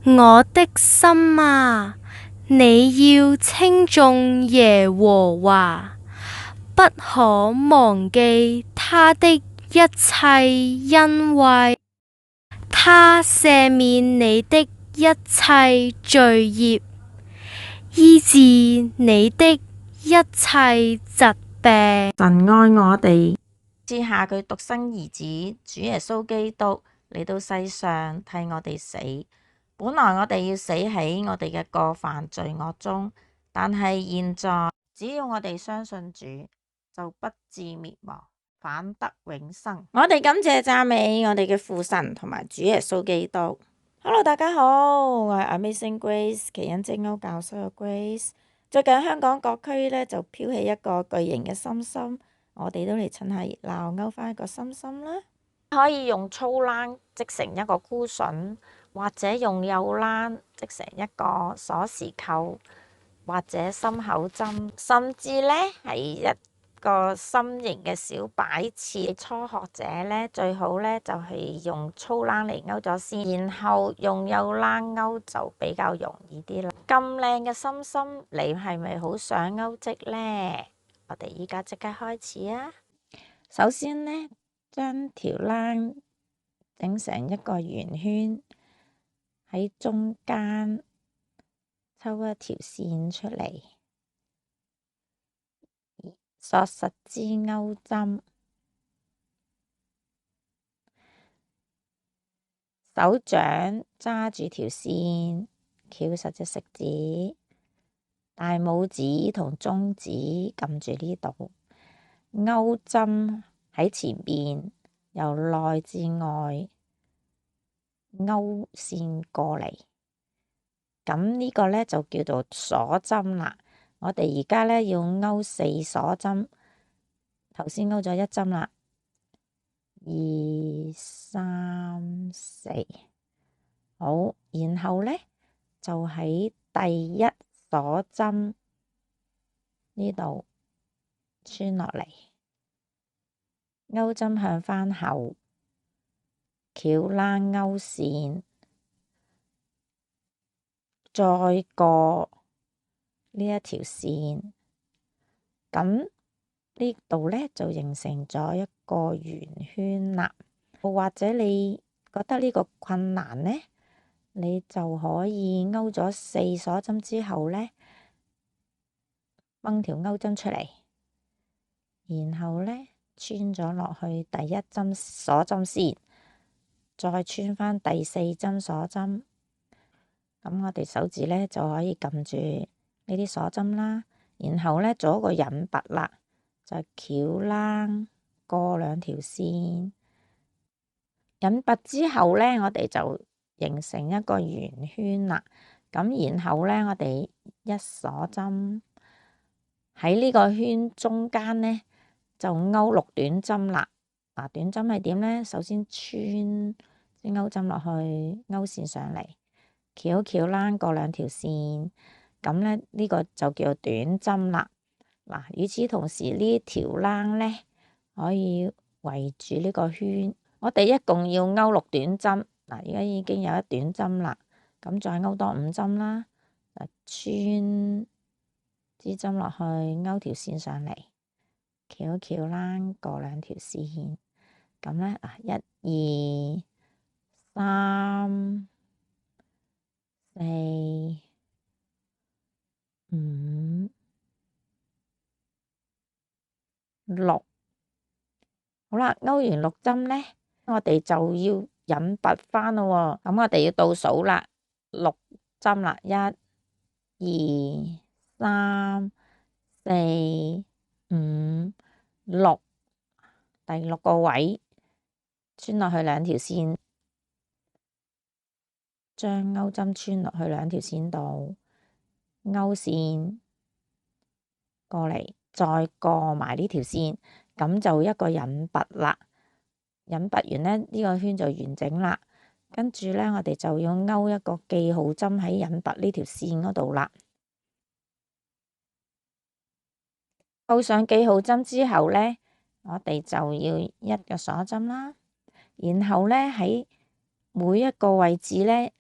我的心啊，你要稱頌耶和華，不可忘記他的一切恩惠，他赦免你的一切罪孽，醫治你的一切疾病。神愛我哋，賜下佢獨生兒子主耶穌基督嚟到世上替我哋死。本來我哋要死喺我哋嘅過犯罪惡中，但係現在只要我哋相信主，就不致滅亡，反得永生。我哋感謝讚美我哋嘅父神同埋主耶穌基督。Hello， 大家好，我係 Amazing Grace 奇恩精歐教授嘅 Grace。最近香港各區呢就飄起一個巨型嘅心心，我哋都嚟趁下熱鬧勾返一個心心啦。可以用粗冷織成一個箍筍，或者用幼冷織成一個鎖匙扣，或者心口針，甚至呢係一個心形嘅小擺設。初學者呢，最好呢就係用粗冷嚟勾咗先，然後用幼冷勾就比較容易啲啦。咁靚嘅心心，你係咪好想勾織呢？我哋依家即刻開始啊！首先呢，將條冷整成一個圓圈，喺中間抽一條線出嚟，索實支鈎針，手掌揸住條線，翹實隻食指，大拇指同中指撳住呢度，鈎針喺前邊，由內至外勾線過嚟，咁呢個呢，就叫做鎖針啦。我哋而家呢，要勾4鎖針，頭先勾咗1針啦，2、3、4，好，然後呢，就喺第1鎖針呢度穿落嚟，鈎針向返後，翹冷勾線，再過呢一條線，咁呢度呢，就形成咗一個圓圈啦。或者你覺得呢個困難呢，你就可以勾咗4鎖針之後呢，掹條鈎針出嚟，然後呢，穿咗落去第1針鎖針先，再穿返第4針鎖針。咁我哋手指呢，就可以撳住呢啲鎖針啦，然後呢，做一個引拔啦，就翹冷過2條線，引拔之後呢，我哋就形成一個圓圈啦。咁然後呢，我哋1鎖針喺呢個圈中間呢，就勾6短針啦。嗱，短針係點呢？首先穿支鈎針落去，勾線上嚟，翹冷過2條線，咁呢，呢個就叫短針啦。嗱，與此同時呢條冷呢，可以圍住呢個圈，我哋一共要勾6短針。嗱，而家已經有1短針啦，咁再勾多5針啦，穿支針落去，勾條線上嚟，翹冷過2條線，咁呢，1、2、3、4、5、6，好啦，勾完6針呢，我哋就要引拔返咯喎。咁我哋要倒數啦，6針啦，1、2、3、4、5、6，第6個位穿落去2條線，將鈎針穿落去2條線度，勾線過嚟，再過埋呢條線，咁就一個引拔啦。引拔完呢，呢個圈就完整啦。跟住呢，我哋就要勾一個記號針喺引拔呢條線嗰度啦。勾上記號針之後呢，我哋就要1個鎖針啦。然後呢，喺每一個位置呢，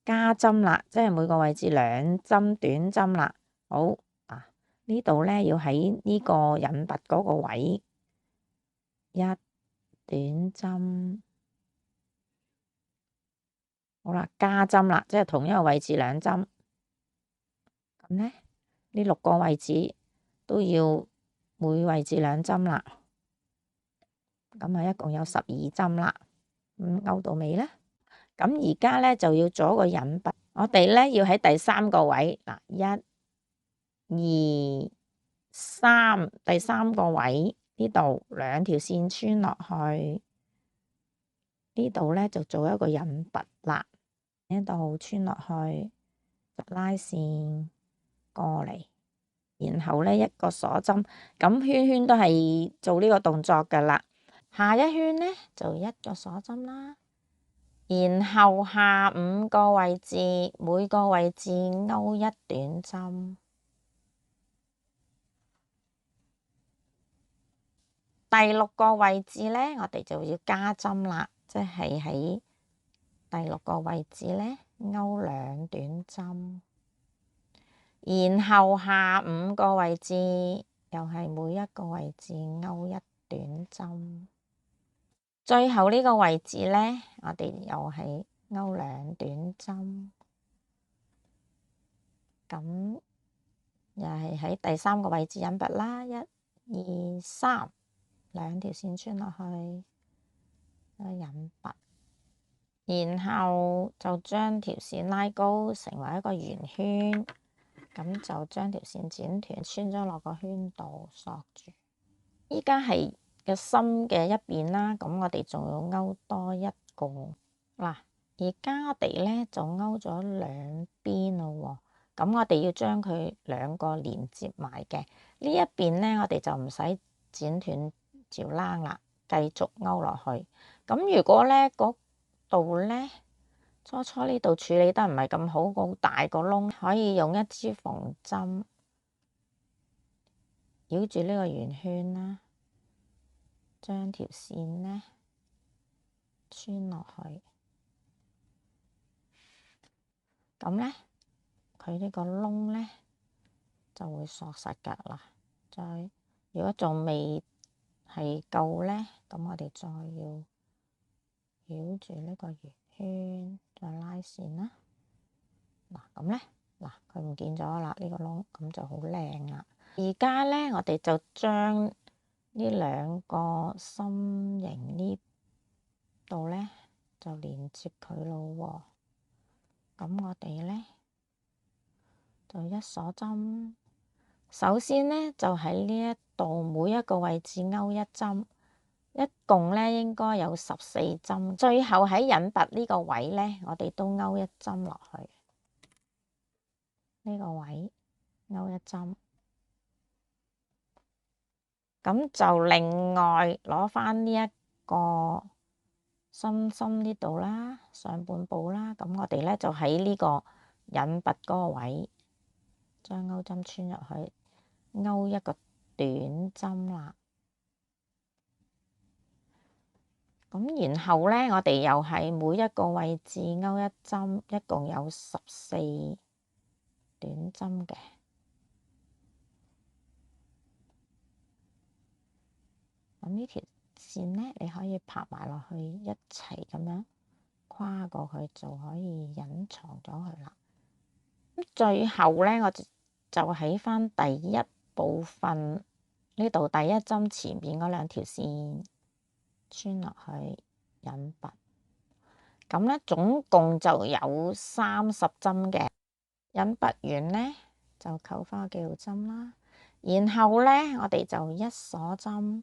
加針啦，即係每個位置2針短針啦。好啊，呢度咧要喺呢個引拔嗰個位1短針。好啦，加針啦，即係同一個位置2針。咁咧，呢6個位置都要每位置2針啦。咁啊，一共有12針啦。勾到未咧？咁而家咧就要做一個引拔。我哋咧要喺第3個位嗱，1、2、3，第3個位呢度2條線穿落去，呢度咧就做一個引拔啦。呢度穿落去，拉線過嚟，然後咧一個鎖針，咁圈圈都係做呢個動作噶啦。下一圈咧就1個鎖針啦，然後下5個位置，每個位置勾1短針。第6個位置咧，我哋就要加針啦，即係喺第6個位置咧勾2短針，然後下5個位置又係每一個位置勾1短針，最後呢個位置咧，我哋又係勾2短針，咁又係喺第3個位置引拔啦，1、2、3。2條線穿落去，引拔，然後就將條線拉高，成為一個圓圈，咁就將條線剪斷，穿咗落個圈度索住。依家係個心嘅一邊啦，咁我哋仲要勾多1個。嗱，而家我哋咧就勾咗2邊咯喎，咁我哋要將佢2個連接埋嘅。呢一邊咧，我哋就唔使剪斷條冷啦，繼續勾落去。咁如果咧嗰度咧初呢度處理得唔係咁好，好大個窿，可以用一支縫針繞住呢個圓圈啦，將條線咧穿落去。咁咧佢呢個窿咧就會索實㗎啦。再如果仲未係夠咧，咁我哋再要繞住呢個圓圈，再拉線啦。嗱，咁咧，嗱佢唔見咗啦，呢個窿，咁就好靚啦。而家咧，我哋就將呢2個心形呢度咧，就連接佢咯喎。咁我哋咧就1鎖針。首先咧就喺呢一度每一個位置勾1針，一共咧應該有14針。最後喺引拔呢個位咧，我哋都勾1針落去。呢個位勾1針，咁就另外攞返呢一個心呢度啦，上半部啦。咁我哋咧就喺呢個引拔嗰個位，將勾針穿入去，勾一個短針啦。咁然後咧，我哋又係每一個位置勾1針，一共有14短針嘅。咁呢條線咧，你可以拍埋落去一齊咁樣跨過去，就可以隱藏咗佢啦。咁最後咧，我就喺返第一部分呢度第一針前面嗰2條線穿落去引拔。咁咧總共就有30針嘅。引拔完咧就扣返個記號針啦，然後咧我哋就1鎖針，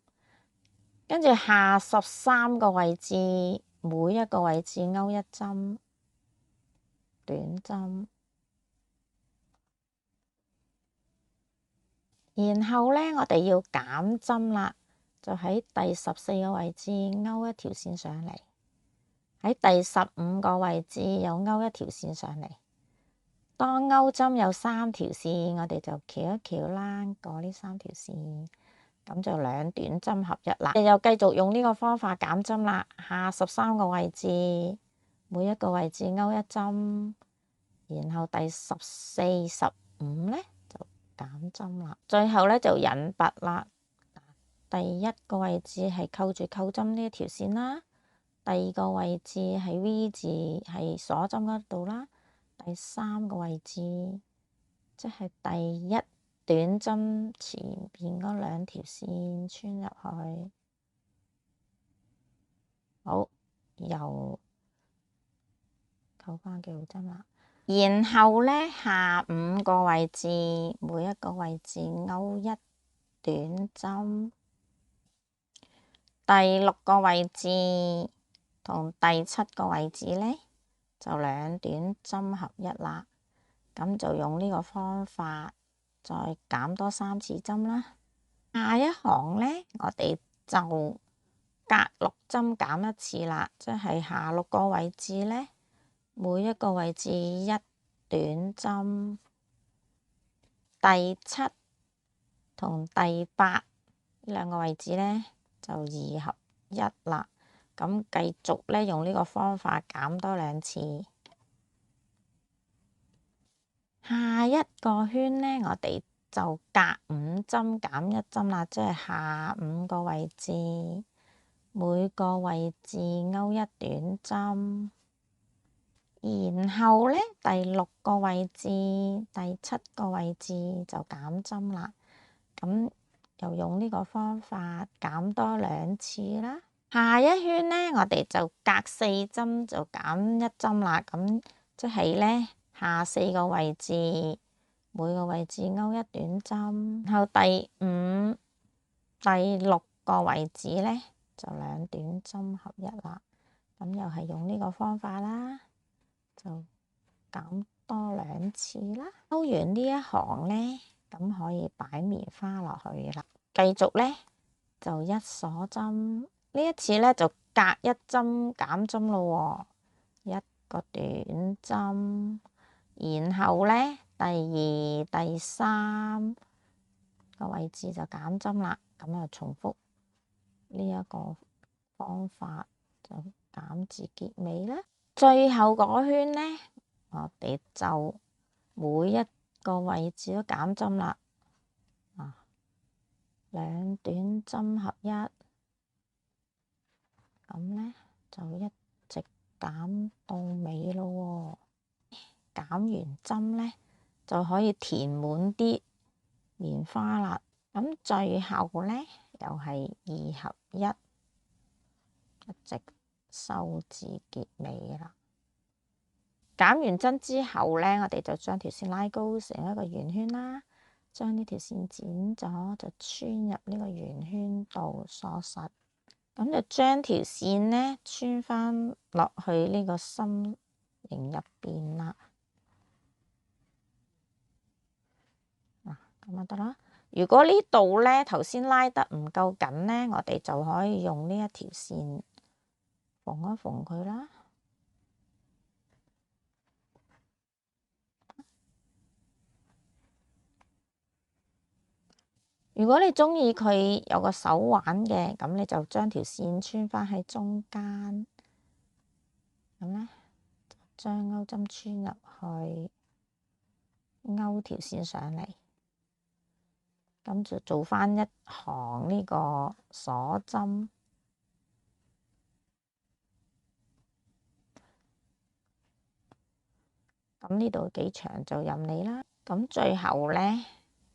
跟住下13個位置每一個位置勾1針短針，然後咧我哋要減針啦，就喺第14個位置勾1條線上嚟，喺第15個位置又勾1條線上嚟。當勾針有3條線，我哋就翹一翹啦，過呢3條線，咁就2短針合一啦。又繼續用呢個方法減針啦。下13個位置，每一個位置勾1針，然後第14、15呢就減針啦。最後呢就引拔啦。第一個位置係扣住扣針呢一條線啦，第二個位置係 V 字係鎖針嗰度啦，第三個位置即係第一短針前邊嗰兩條線穿入去。好，又扣翻幾號針啦。然後呢，下5個位置，每一個位置勾一短針。第6個位置同第7個位置呢，就2短針合一啦。咁就用呢個方法再減多3次針啦。下一行呢，我哋就隔6針減一次啦，即係下6個位置呢，每一個位置一短針。第7同第8呢兩個位置呢，就2合1啦。咁繼續呢，用呢個方法減多2次。下一個圈呢，我哋就隔5針減1針啦，即係下5個位置，每個位置勾一短針。然後呢，第6個位置、第7個位置就減針啦。咁又用呢個方法減多2次啦。下一圈呢，我哋就隔4針就減1針啦。咁即係呢，下4個位置，每個位置勾一短針。然後第5、第6個位置呢，就2短針合一啦。咁又係用呢個方法啦，就減多2次啦。勾完呢一行呢，咁可以擺棉花落去啦。繼續呢，就一鎖針。呢一次呢，就隔1針減針咯喎，一個短針。然後呢，第2、第3個位置就減針啦。咁就重複呢一個方法，就減至結尾啦。最後嗰圈呢，我哋就每一個位置都減針啦。2短針合一，咁呢，就一直減到尾咯喎。減完針呢，就可以填滿啲棉花啦。咁最後呢，又係2合1，一直收至結尾啦。減完針之後呢，我哋就將條線拉高成一個圓圈啦。將呢條線剪咗，就穿入呢個圓圈度鎖實。咁就將條線呢穿返落去呢個心形入邊啦。咁就得啦。如果呢度呢頭先拉得唔夠緊呢，我哋就可以用呢一條線縫一縫佢啦。如果你鍾意佢有個手環嘅，咁你就將條線穿返喺中間，咁呢，將鈎針穿入去，勾條線上嚟，咁就做返一行呢個鎖針。咁呢度幾長就任你啦。咁最後呢，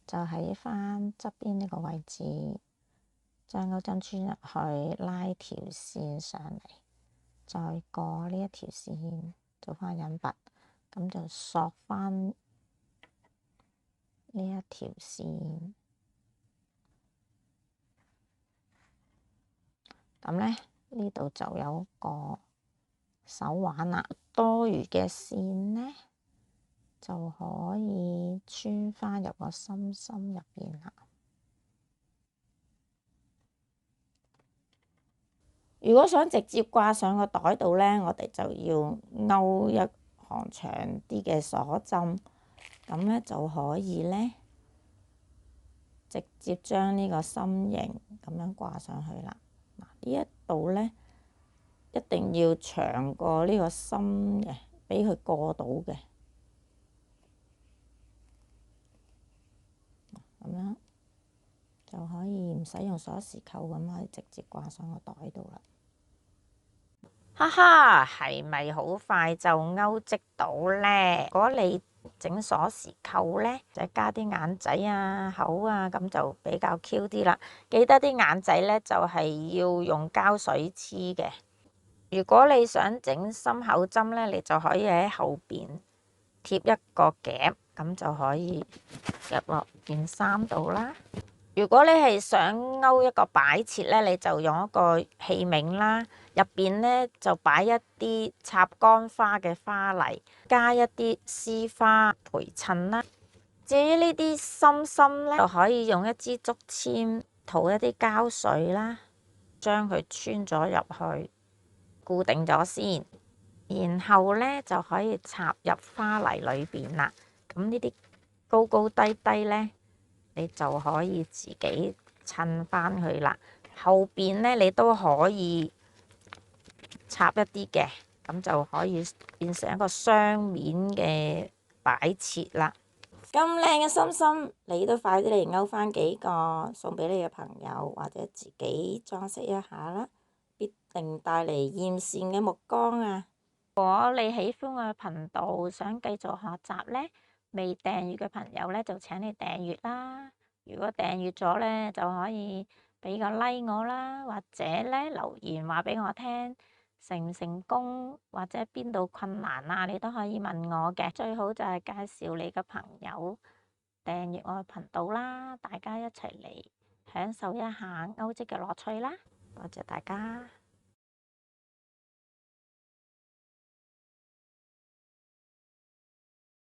就喺返側邊呢個位置，將鈎針穿入去，拉條線上嚟，再過呢一條線，做返引拔，咁就索返呢一條線。咁呢，呢度就有個手環啦。多餘嘅線呢，就可以穿返入個心入邊啦。如果想直接掛上個袋度呢，我哋就要勾一行長啲嘅鎖針，咁呢就可以呢，直接將呢個心形咁樣掛上去啦。呢一度呢，一定要長過呢個心嘅，俾佢過到嘅。使用鎖匙扣咁，可以直接掛上個袋度啦。哈哈，係咪好快就勾織到呢？如果你整鎖匙扣呢，就加啲眼仔啊、口啊，咁就比較 Q 啲啦。記得啲眼仔呢，就係要用膠水黐嘅。如果你想整心口針呢，你就可以喺後邊貼一個夾，咁就可以入落件衫度啦。如果你係想勾一個擺設呢，你就用一個器皿啦，入邊呢就擺一啲插乾花嘅花泥，加一啲絲花陪襯啦。至於呢啲心心呢，就可以用一支竹籤塗一啲膠水啦，將佢穿咗入去，固定咗先，然後呢就可以插入花泥裏邊啦。咁呢啲高高低低呢，你就可以自己襯翻佢啦。後邊呢，你都可以插一啲嘅，咁就可以變成一個雙面嘅擺設啦。咁靚嘅心心，你都快啲嚟勾翻幾個送俾你嘅朋友，或者自己裝飾一下啦，必定帶嚟艷羨嘅目光啊！如果你喜歡我嘅頻道，想繼續學習呢，未訂閱嘅朋友呢，就請你訂閱啦。如果訂閱咗呢，就可以俾個 like 我啦，或者呢留言話俾我聽成唔成功，或者邊度困難啊，你都可以問我嘅。最好就係介紹你嘅朋友訂閱我嘅頻道啦，大家一齊嚟享受一下勾織嘅樂趣啦。多謝大家。